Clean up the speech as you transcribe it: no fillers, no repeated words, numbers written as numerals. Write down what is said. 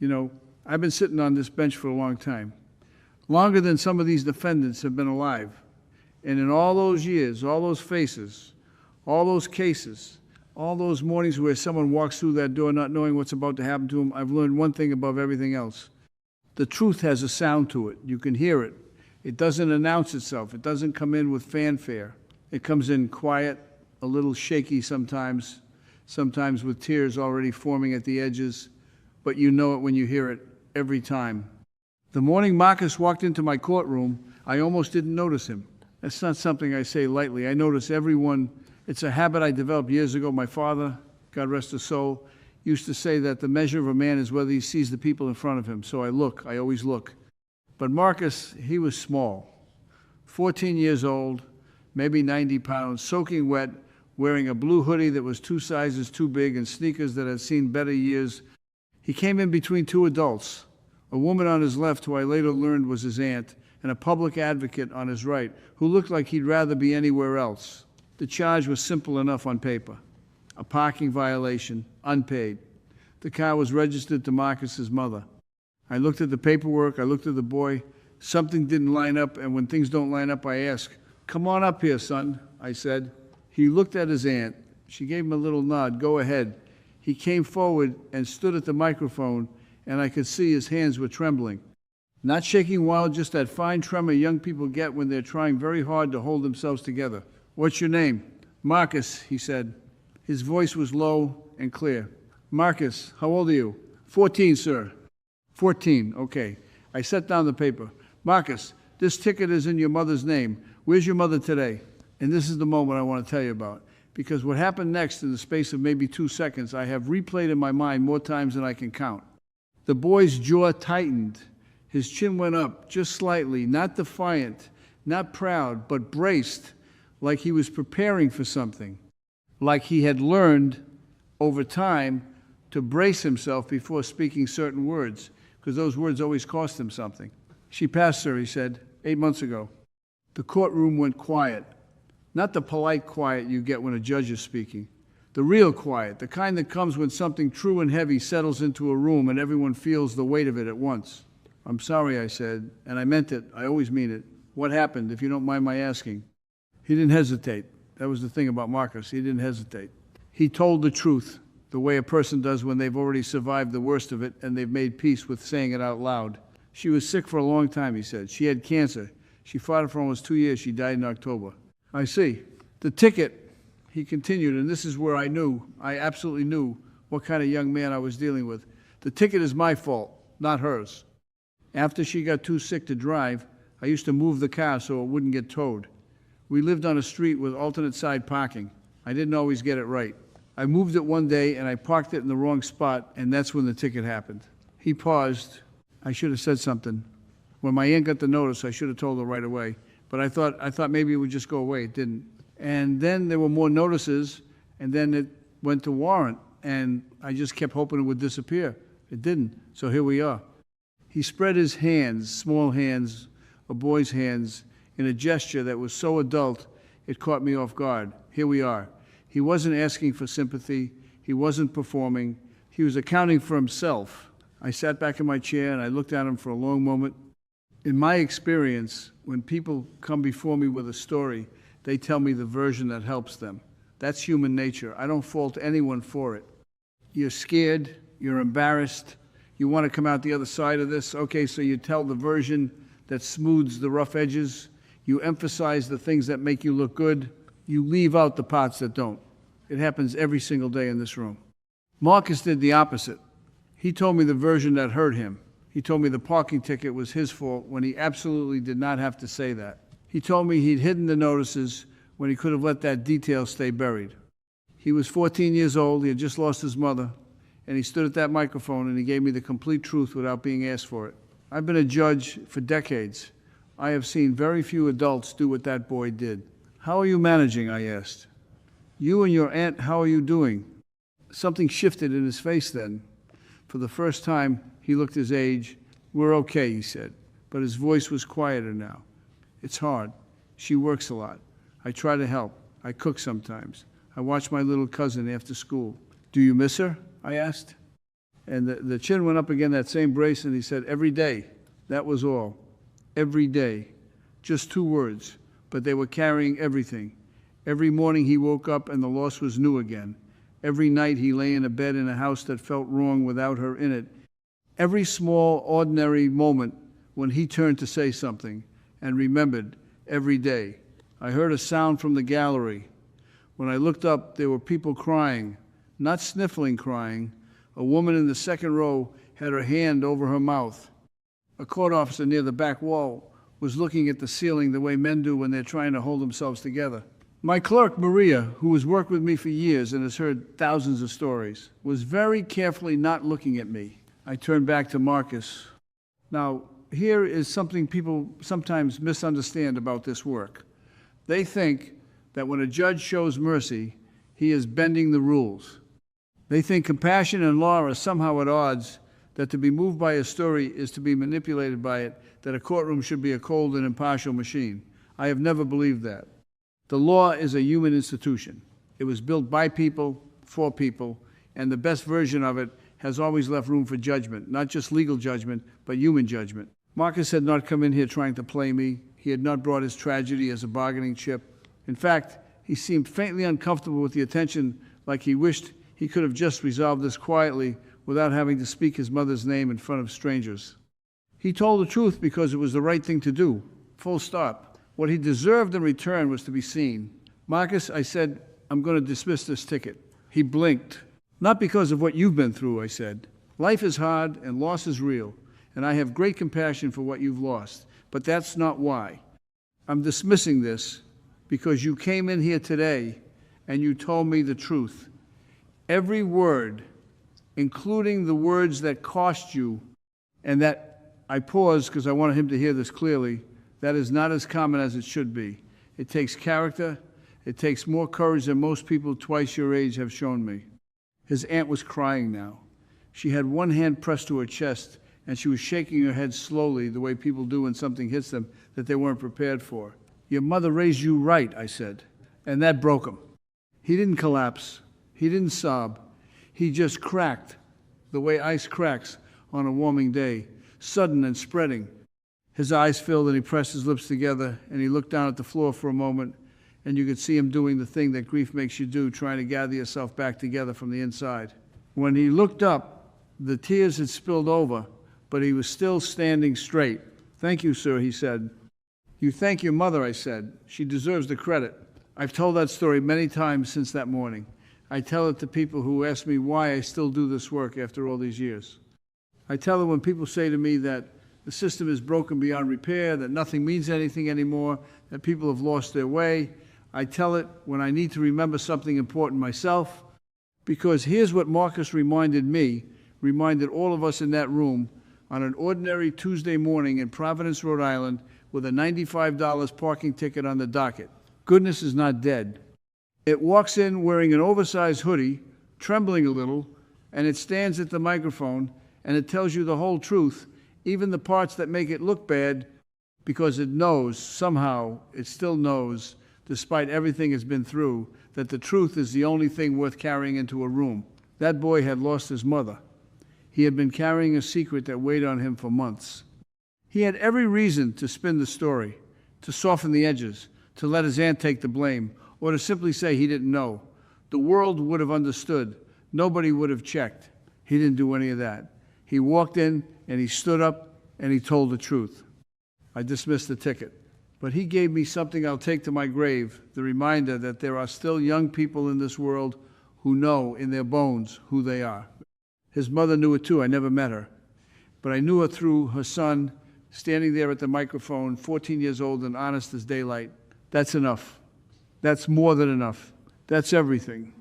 You know, I've been sitting on this bench for a long time, longer than some of these defendants have been alive. And in all those years, all those faces, all those cases, all those mornings where someone walks through that door not knowing what's about to happen to them, I've learned one thing above everything else. The truth has a sound to it. You can hear it. It doesn't announce itself. It doesn't come in with fanfare. It comes in quiet, a little shaky sometimes with tears already forming at the edges, but you know it when you hear it every time. The morning Marcus walked into my courtroom, I almost didn't notice him. That's not something I say lightly. I notice everyone. It's a habit I developed years ago. My father, God rest his soul, used to say that the measure of a man is whether he sees the people in front of him. So I always look. But Marcus, he was small, 14 years old, maybe 90 pounds, soaking wet, wearing a blue hoodie that was 2 sizes too big and sneakers that had seen better years. He came in between 2 adults, a woman on his left who I later learned was his aunt, and a public advocate on his right, who looked like he'd rather be anywhere else. The charge was simple enough on paper. A parking violation, unpaid. The car was registered to Marcus's mother. I looked at the paperwork, I looked at the boy. Something didn't line up, and when things don't line up, I ask, "Come on up here, son," I said. He looked at his aunt. She gave him a little nod, "Go ahead." He came forward and stood at the microphone, and I could see his hands were trembling. Not shaking wild, just that fine tremor young people get when they're trying very hard to hold themselves together. "What's your name?" "Marcus," he said. His voice was low and clear. "Marcus, how old are you?" 14, sir." 14, okay. I set down the paper. "Marcus, this ticket is in your mother's name. Where's your mother today?" And this is the moment I want to tell you about. Because what happened next in the space of maybe 2 seconds, I have replayed in my mind more times than I can count. The boy's jaw tightened. His chin went up just slightly, not defiant, not proud, but braced, like he was preparing for something, like he had learned over time to brace himself before speaking certain words, because those words always cost him something. "She passed, sir," he said, 8 months ago. The courtroom went quiet. Not the polite quiet you get when a judge is speaking. The real quiet, the kind that comes when something true and heavy settles into a room and everyone feels the weight of it at once. "I'm sorry," I said, and I meant it. I always mean it. "What happened, if you don't mind my asking?" He didn't hesitate. That was the thing about Marcus. He didn't hesitate. He told the truth, the way a person does when they've already survived the worst of it and they've made peace with saying it out loud. "She was sick for a long time," he said. "She had cancer. She fought it for almost 2 years. She died in October." "I see. The ticket," he continued, and this is where I absolutely knew what kind of young man I was dealing with. "The ticket is my fault, not hers. After she got too sick to drive, I used to move the car so it wouldn't get towed. We lived on a street with alternate side parking. I didn't always get it right. I moved it one day and I parked it in the wrong spot, and that's when the ticket happened." He paused. I should have said something. When my aunt got the notice, I should have told her right away. But I thought maybe it would just go away. It didn't. And then there were more notices, and then it went to warrant, and I just kept hoping it would disappear. It didn't. So here we are. He spread his hands, small hands, a boy's hands, in a gesture that was so adult it caught me off guard. Here we are. He wasn't asking for sympathy. He wasn't performing. He was accounting for himself. I sat back in my chair and I looked at him for a long moment. In my experience, when people come before me with a story, they tell me the version that helps them. That's human nature. I don't fault anyone for it. You're scared. You're embarrassed. You want to come out the other side of this. Okay, so you tell the version that smooths the rough edges. You emphasize the things that make you look good. You leave out the parts that don't. It happens every single day in this room. Marcus did the opposite. He told me the version that hurt him. He told me the parking ticket was his fault when he absolutely did not have to say that. He told me he'd hidden the notices when he could have let that detail stay buried. He was 14 years old, he had just lost his mother, and he stood at that microphone and he gave me the complete truth without being asked for it. I've been a judge for decades. I have seen very few adults do what that boy did. "How are you managing?" I asked. "You and your aunt, how are you doing?" Something shifted in his face then. For the first time, he looked his age. "We're okay," he said, but his voice was quieter now. "It's hard. She works a lot. I try to help. I cook sometimes. I watch my little cousin after school." "Do you miss her?" I asked. And the chin went up again, that same brace, and he said, every day. That was all. Every day. Just 2 words. But they were carrying everything. Every morning he woke up and the loss was new again. Every night he lay in a bed in a house that felt wrong without her in it. Every small, ordinary moment when he turned to say something and remembered every day. I heard a sound from the gallery. When I looked up, there were people crying, not sniffling crying. A woman in the second row had her hand over her mouth. A court officer near the back wall was looking at the ceiling the way men do when they're trying to hold themselves together. My clerk, Maria, who has worked with me for years and has heard thousands of stories, was very carefully not looking at me. I turned back to Marcus. Now, here is something people sometimes misunderstand about this work. They think that when a judge shows mercy, he is bending the rules. They think compassion and law are somehow at odds, that to be moved by a story is to be manipulated by it, that a courtroom should be a cold and impartial machine. I have never believed that. The law is a human institution. It was built by people, for people, and the best version of it has always left room for judgment, not just legal judgment, but human judgment. Marcus had not come in here trying to play me. He had not brought his tragedy as a bargaining chip. In fact, he seemed faintly uncomfortable with the attention, like he wished he could have just resolved this quietly without having to speak his mother's name in front of strangers. He told the truth because it was the right thing to do, full stop. What he deserved in return was to be seen. Marcus, I said, I'm going to dismiss this ticket. He blinked. Not because of what you've been through, I said. Life is hard and loss is real, and I have great compassion for what you've lost, but that's not why. I'm dismissing this because you came in here today and you told me the truth. Every word, including the words that cost you, and that I paused because I wanted him to hear this clearly, that is not as common as it should be. It takes character. It takes more courage than most people twice your age have shown me. His aunt was crying now. She had one hand pressed to her chest, and she was shaking her head slowly, the way people do when something hits them that they weren't prepared for. Your mother raised you right, I said, and that broke him. He didn't collapse. He didn't sob. He just cracked, the way ice cracks on a warming day, sudden and spreading. His eyes filled and he pressed his lips together and he looked down at the floor for a moment, and you could see him doing the thing that grief makes you do, trying to gather yourself back together from the inside. When he looked up, the tears had spilled over, but he was still standing straight. Thank you, sir, he said. You thank your mother, I said. She deserves the credit. I've told that story many times since that morning. I tell it to people who ask me why I still do this work after all these years. I tell it when people say to me that the system is broken beyond repair, that nothing means anything anymore, that people have lost their way. I tell it when I need to remember something important myself, because here's what Marcus reminded me, reminded all of us in that room on an ordinary Tuesday morning in Providence, Rhode Island, with a $95 parking ticket on the docket. Goodness is not dead. It walks in wearing an oversized hoodie, trembling a little, and it stands at the microphone, and it tells you the whole truth, even the parts that make it look bad, because it knows, somehow, it still knows, despite everything it's been through, that the truth is the only thing worth carrying into a room. That boy had lost his mother. He had been carrying a secret that weighed on him for months. He had every reason to spin the story, to soften the edges, to let his aunt take the blame, or to simply say he didn't know. The world would have understood. Nobody would have checked. He didn't do any of that. He walked in and he stood up and he told the truth. I dismissed the ticket. But he gave me something I'll take to my grave, the reminder that there are still young people in this world who know in their bones who they are. His mother knew it too. I never met her. But I knew her through her son, standing there at the microphone, 14 years old and honest as daylight. That's enough. That's more than enough. That's everything.